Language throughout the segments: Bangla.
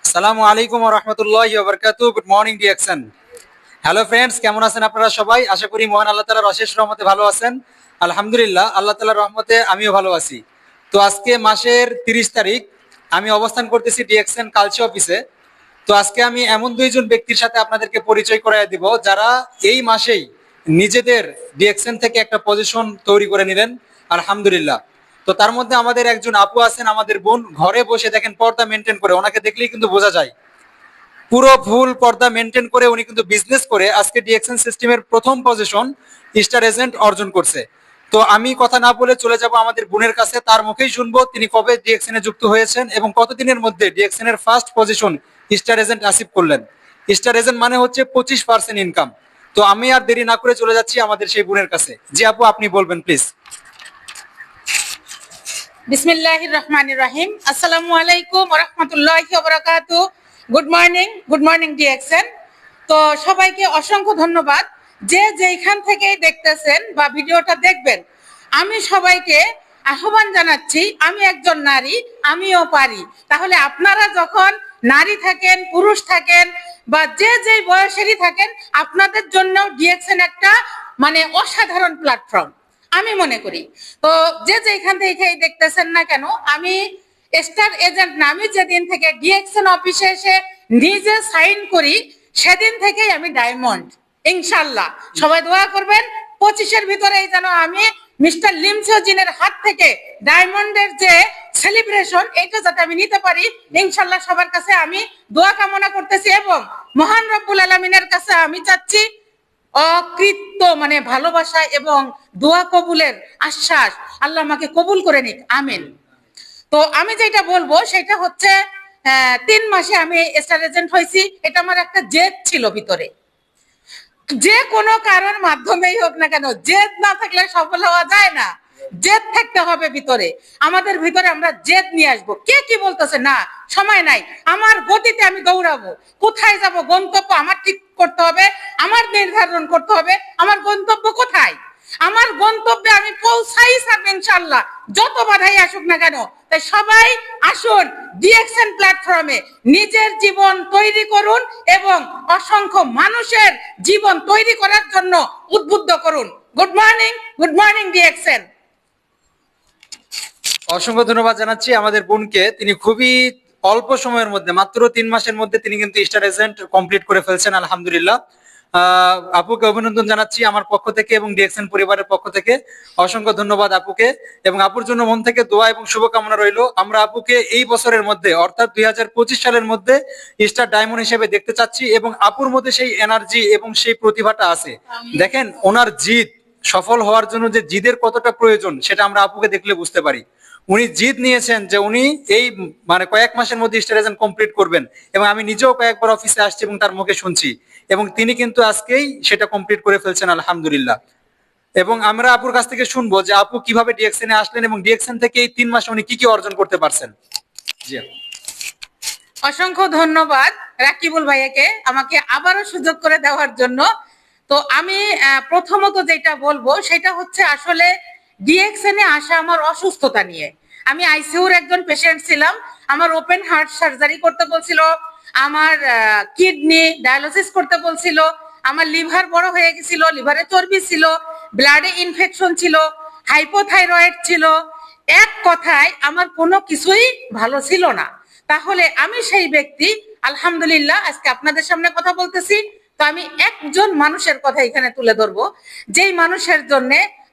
আসসালামু আলাইকুম ওয়া রাহমাতুল্লাহি ওয়া বারাকাতুহু। Good morning DXN. Hello friends, কেমন আছেন আপনারা সবাই? আশা করি মহান আল্লাহ তাআলার অশেষ রহমতে ভালো আছেন। আলহামদুলিল্লাহ, আল্লাহ তাআলার রহমতে আমিও ভালো আছি। তো আজকে মাসের 30 তারিখ, আমি অবস্থান করতেছি ডিএক্সএন কালচি অফিসে। তো আজকে আমি এমন দুইজন ব্যক্তির সাথে আপনাদেরকে পরিচয় করায় দিব যারা এই মাসেই নিজেদের ডিএক্সএন থেকে একটা পজিশন তৈরি করে নিলেন, আলহামদুলিল্লাহ। তো তার মধ্যে আমাদের একজন আপু আছেন, আমাদের বোন, ঘরে বসে দেখেন পর্দা মেনটেন করে, ওনাকে দেখলেই কিন্তু বোঝা যায় পুরো ফুল পর্দা মেনটেন করে উনি কিন্তু বিজনেস করে আজকে ডিএক্সএন সিস্টেমের প্রথম পজিশন স্টার এজেন্ট অর্জন করছে। তো আমি কথা না বলে চলে যাব আমাদের বোনের কাছে, তার মুখেই শুনবো তিনি কবে ডিএক্সএন এ যুক্ত হয়েছেন এবং কতদিনের মধ্যে ডিএক্সএন এর first position star agent achieve করলেন। স্টার এজেন্ট মানে হচ্ছে 25% ইনকাম। তো আমি আর দেরি না করে চলে যাচ্ছি আমাদের সেই বোনের কাছে। জি আপু, আপনি বলবেন প্লিজ। বিসমিল্লাহির রহমানির রহিম। আসসালামু আলাইকুম ওয়া রাহমাতুল্লাহি ওয়া বারাকাতুহু। Good morning DXN. তো সবাইকে অসংখ্য ধন্যবাদ, যে যেইখান থেকেই দেখতেছেন বা ভিডিওটা দেখবেন। আমি সবাইকে আহ্বান জানাচ্ছি, আমি একজন নারী, আমিও পারি। তাহলে আপনারা যখন নারী থাকেন, পুরুষ থাকেন বা যে যেই বয়সেরই থাকেন, আপনাদের জন্য ডিএক্সএন একটা অসাধারণ প্ল্যাটফর্ম আমি মনে করি। তো যে যেখান থেকে দেখতেছেন না কেন, আমি স্টার এজেন্ট না, আমি যেদিন থেকে ডিএক্সএন অফিসে এসে নিজে সাইন করি সেদিন থেকেই আমি ডায়মন্ড। ইনশাল্লাহ সবাই দোয়া করবেন 25-এর ভিতরেই যেন আমি মিস্টার লিমসিওজিনের হাত থেকে ডায়মন্ডের যে সেলিব্রেশন, এটা যাতে আমি নিতে পারি। ইনশাল্লাহ সবার কাছে আমি দোয়া কামনা করতেছি এবং মহান রব্বুল আলামিনের কাছে আমি চাচ্ছি অকৃত্য ভালোবাসা এবং দোয়া কবুলের আশ্বাস, আল্লাহ আমাকে কবুল করে নিক, আমিন। তো আমি যেটা বলবো সেটা হচ্ছে 3 মাসে আমি স্টার এজেন্ট হয়েছি। এটা আমার একটা জেদ ছিল ভিতরে, যে কোনো কারণ মাধ্যমেই হোক না কেন, জেদ না থাকলে সফল হওয়া যায় না। জেদ থাকতে হবে ভিতরে, আমাদের ভিতরে আমরা জেদ নিয়ে আসবো। কে কি বলতেছে না, সময় নাই, আমার গতিতে আমি দৌড়াবো। কোথায় যাব, গন্তব্য আমার ঠিক করতে হবে, আমার নির্ধারণ করতে হবে আমার গন্তব্য কোথায়। আমার গন্তব্যে আমি পৌঁছাই ছাড়বো ইনশাল্লাহ, যত বাধাই আসুক না কেন। তাই সবাই আসুন ডিএক্সএন প্ল্যাটফর্মে নিজের জীবন তৈরি করুন এবং অসংখ্য মানুষের জীবন তৈরি করার জন্য উদ্বুদ্ধ করুন। Good morning DXN. অসংখ্য ধন্যবাদ জানাচ্ছি আমাদের বোনকে। তিনি খুবই অল্প সময়ের মধ্যে, মাত্র 3 মাসের মধ্যে তিনি কিন্তু স্টার এজেন্ট কমপ্লিট করে ফেলছেন, আলহামদুলিল্লাহ। আপুকে অভিনন্দন জানাচ্ছি আমার পক্ষ থেকে এবং ডিএক্সএন পরিবারের পক্ষ থেকে। অসংখ্য ধন্যবাদ আপুকে, এবং আপুর জন্য মন থেকে দোয়া এবং শুভকামনা রইল। আমরা আপুকে এই বছরের মধ্যে, অর্থাৎ 2025 সালের মধ্যে স্টার ডায়মন্ড হিসেবে দেখতে চাচ্ছি, এবং আপুর মধ্যে সেই এনার্জি এবং সেই প্রতিভাটা আছে। দেখেন ওনার জিদ, সফল হওয়ার জন্য যে জিদের কতটা প্রয়োজন সেটা আমরা আপুকে দেখলে বুঝতে পারি। উনি জিদ নিয়েছেন যে উনি এই কয়েক মাসের মধ্যে স্টার এজেন্ট কমপ্লিট করবেন, এবং আমি নিজেও কয়েকবার অফিসে আসছি এবং তার মুখে শুনছি, এবং তিনি কিন্তু আজকেই সেটা কমপ্লিট করে ফেলছেন, আলহামদুলিল্লাহ। এবং আমরা আপুর কাছ থেকে শুনবো যে আপু কিভাবে ডিএক্সএন এ আসলেন এবং ডিএক্সএন থেকে এই 3 মাসে উনি কি কি অর্জন করতে পারছেন। জি অসংখ্য ধন্যবাদ রাকিবুল ভাইয়াকে আমাকে আবারও সুযোগ করে দেওয়ার জন্য। তো আমি প্রথমত যেটা বলবো সেটা হচ্ছে, আসলে ডিএক্সএন এ আসা আমার অসুস্থতা নিয়ে। আমি আইসিইউর একজন পেশেন্ট ছিলাম, আমার ওপেন হার্ট সার্জারি করতে বলছিল, আমার কিডনি ডায়ালিসিস করতে বলছিল, আমার লিভার বড় হয়ে গেছিল, লিভারে চর্বি ছিল, ব্লাডে ইনফেকশন ছিল, হাইপোথাইরয়েড ছিল। এক কথায় আমার কোনো কিছুই ভালো ছিল না। তাহলে আমি সেই ব্যক্তি, আলহামদুলিল্লাহ আজকে আপনাদের সামনে কথা বলতেছি। তো আমি একজন মানুষের কথা এখানে তুলে ধরবো, যেই মানুষের জন্য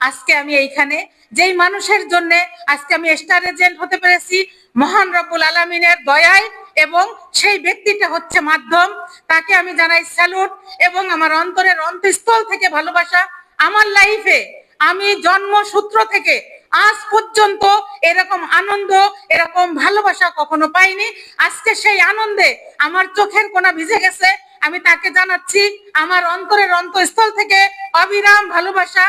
আজকে আমি এইখানে, যেই মানুষের জন্য আজকে আমি স্টার এজেন্ট হতে পেরেছি মহান রব্বুল আলামিনের দয়ায়, এবং সেই ব্যক্তিটা হচ্ছে মাধ্যম। তাকে আমি জানাই স্যালুট এবং আমার অন্তরের অন্তঃস্থল থেকে ভালোবাসা। আমার লাইফে আমি জন্মসূত্র থেকে আজ পর্যন্ত এরকম আনন্দ, এরকম ভালোবাসা কখনো পাইনি। আজকে সেই আনন্দে আমার চোখের কোনা ভিজে গেছে। আমি তাকে জানাচ্ছি আমার অন্তরের অন্তঃস্থল থেকে অবিরাম ভালোবাসা।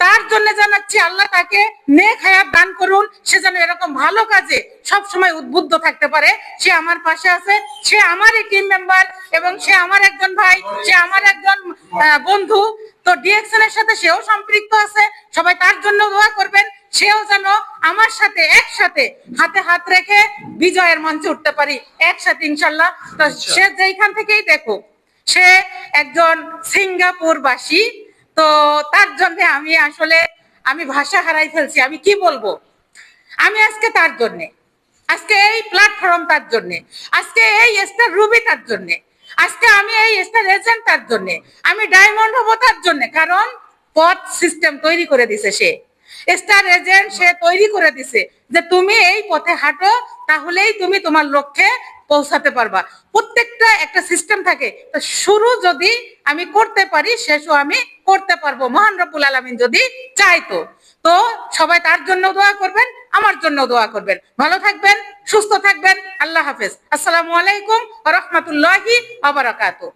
তার জন্য জানাচ্ছি আল্লাহ তাকে নেক হায়াত দান করুন, সে যেন এরকম ভালো কাজে সব সময় উদ্বুদ্ধ থাকতে পারে। সে আমার পাশে আছে, সে আমারই টিম মেম্বার এবং সে আমার একজন ভাই, সে আমার একজন বন্ধু। তো ডিএক্সএন এর সাথে সেও সম্পৃক্ত আছে, সবাই তার জন্য দোয়া করবেন। সেও যেন আমার সাথে একসাথে হাতে হাত রেখে বিজয়ের মঞ্চে উঠতে পারি একসাথে ইনশাল্লাহ। তো সে যেইখান থেকেই দেখো, সে একজন সিঙ্গাপুরবাসী। তো তার জন্য আমি ভাষা হারাই ফেলছি, আমি কি বলবো। আমি আজকে তার জন্যে, আজকে এই প্ল্যাটফর্ম তার জন্যে, আজকে এই স্টার রুবি তার জন্যে, আজকে আমি এই স্টার এজেন্ট তার জন্যে, আমি ডায়মন্ড হবো তার জন্যে। কারণ পথ সিস্টেম তৈরি করে দিছে সে, স্টার এজেন্ট সে তৈরি করে দিছে যে তুমি এই পথে হাঁটো, তাহলেই তুমি তোমার লক্ষ্যে পৌঁছাতে পারবা। প্রত্যেকটা একটা সিস্টেম থাকে, তো শুরু যদি আমি করতে পারি শেষও আমি করতে পারবো, মহান রব্বুল আলামিন যদি চাইতো। তো সবাই তার জন্য দোয়া করবেন, আমার জন্য দোয়া করবেন। ভালো থাকবেন, সুস্থ থাকবেন। আল্লাহ হাফেজ। আসসালামু আলাইকুম ওয়া রাহমাতুল্লাহি ওয়া বারাকাতুহু।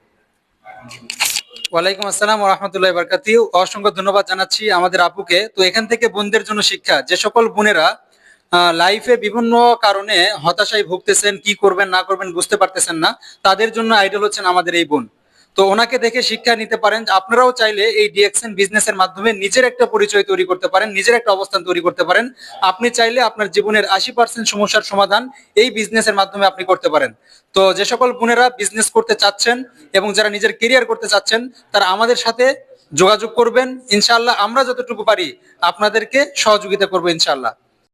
ওয়ালাইকুম আসসালাম ওয়া রাহমাতুল্লাহি ওয়া বারাকাতুহু। অসংখ্য ধন্যবাদ জানাচ্ছি আমাদের আপুকে। তো এখান থেকে বোনদের জন্য শিক্ষা, যে সকল বোনেরা লাইফে বিভিন্ন কারণে হতাশায় ভুগতেছেন, কি করবেন না করবেন বুঝতে পারতেছেন না, তাদের জন্য আইডল হচ্ছেন আমাদের এই বোন। তো ওনাকে দেখে শিক্ষা নিতে পারেন। আপনারাও চাইলে এই ডিএক্সএন বিজনেসের মাধ্যমে নিজের একটা পরিচয় তৈরি করতে পারেন, নিজের একটা অবস্থান তৈরি করতে পারেন। আপনি চাইলে আপনার জীবনের 80% সমস্যার সমাধান এই বিজনেসের মাধ্যমে আপনি করতে পারেন। তো যে সকল বোনেরা বিজনেস করতে চাচ্ছেন এবং যারা নিজের কেরিয়ার করতে চাচ্ছেন, তারা আমাদের সাথে যোগাযোগ করবেন। ইনশাআল্লাহ আমরা যতটুকু পারি আপনাদেরকে সহযোগিতা করবো ইনশাআল্লাহ।